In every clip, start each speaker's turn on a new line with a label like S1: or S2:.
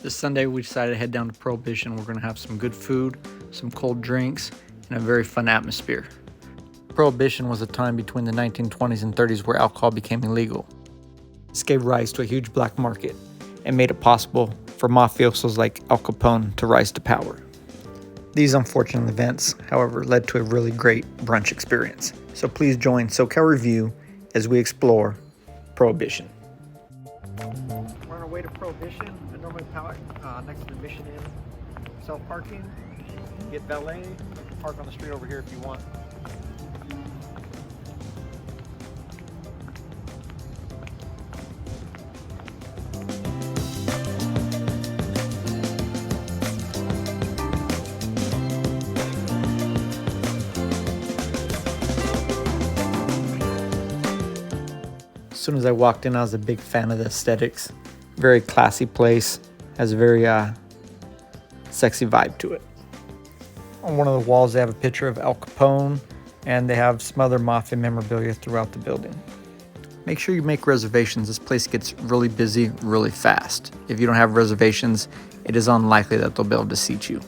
S1: This Sunday, we decided to head down to Prohibition. We're going to have some good food, some cold drinks, and a very fun atmosphere. Prohibition was a time between the 1920s and 30s where alcohol became illegal. This gave rise to a huge black market and made it possible for mafiosos like Al Capone to rise to power. These unfortunate events, however, led to a really great brunch experience. So please join SoCal Review as we explore Prohibition. We're on our way to Prohibition. I normally park next to the Mission Inn. Self-parking, get valet, park on the street over here if you want. As soon as I walked in, I was a big fan of the aesthetics. Very classy place, has a very sexy vibe to it. On one of the walls, they have a picture of Al Capone, and they have some other mafia memorabilia throughout the building. Make sure you make reservations. This place gets really busy really fast. If you don't have reservations, it is unlikely that they'll be able to seat you.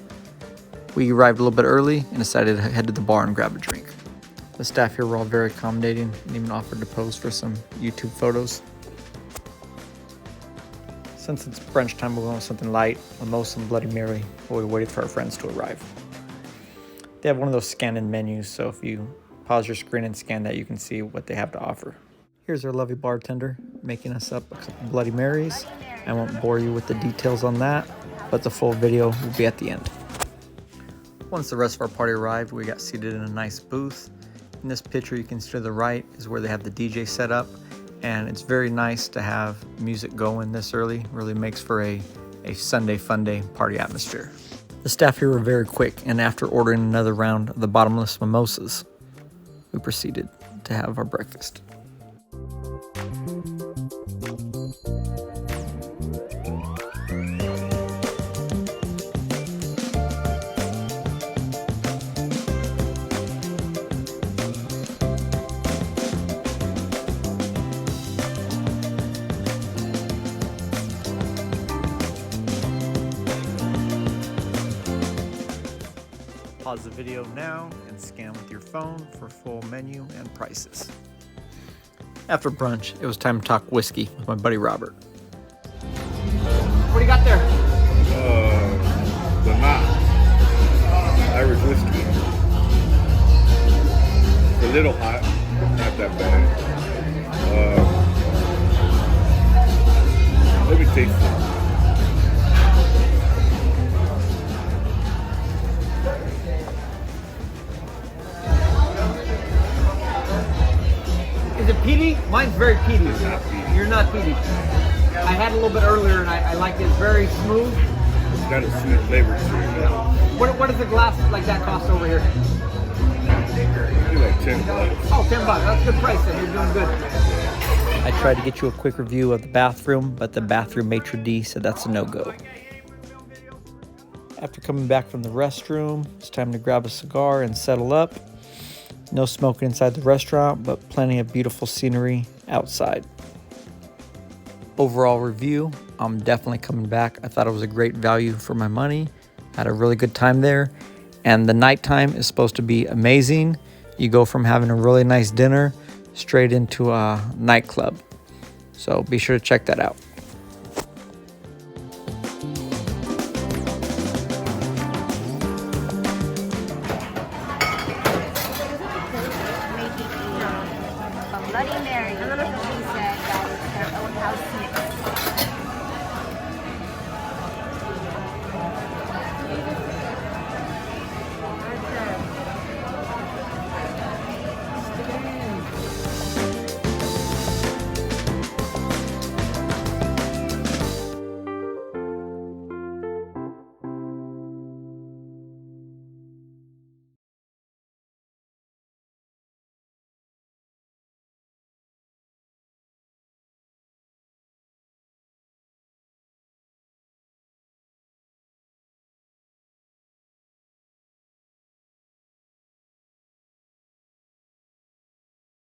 S1: We arrived a little bit early and decided to head to the bar and grab a drink. The staff here were all very accommodating and even offered to pose for some YouTube photos. Since it's brunch time, we're going with something light, mimosa and Bloody Mary, while we waited for our friends to arrive. They have one of those scan-in menus, so if you pause your screen and scan that, you can see what they have to offer. Here's our lovely bartender making us up a couple Bloody Marys. I won't bore you with the details on that, but the full video will be at the end. Once the rest of our party arrived, we got seated in a nice booth. In this picture you can see to the right is where they have the DJ set up, and it's very nice to have music going this early. Really makes for a Sunday fun day party atmosphere. The staff here were very quick, and after ordering another round of the bottomless mimosas, we proceeded to have our breakfast. Pause the video now and scan with your phone for full menu and prices. After brunch, it was time to talk whiskey with my buddy Robert. What do you got there?
S2: The knot. Irish whiskey. It's a little hot, not that bad. Let me taste it.
S1: Is it peaty? Mine's very peaty.
S2: It's not peaty.
S1: You're not peaty. I had a little bit earlier and I like it. It's very smooth.
S2: It's got a sweet flavor to it.
S1: What does a glass like that cost over here?
S2: Maybe like $10.
S1: Oh, $10. That's a good price then. You're doing good. I tried to get you a quick review of the bathroom, but the bathroom maitre d' said that's a no-go. After coming back from the restroom, it's time to grab a cigar and settle up. No smoking inside the restaurant, but plenty of beautiful scenery outside. Overall review, I'm definitely coming back. I thought it was a great value for my money. Had a really good time there. And the nighttime is supposed to be amazing. You go from having a really nice dinner straight into a nightclub. So be sure to check that out.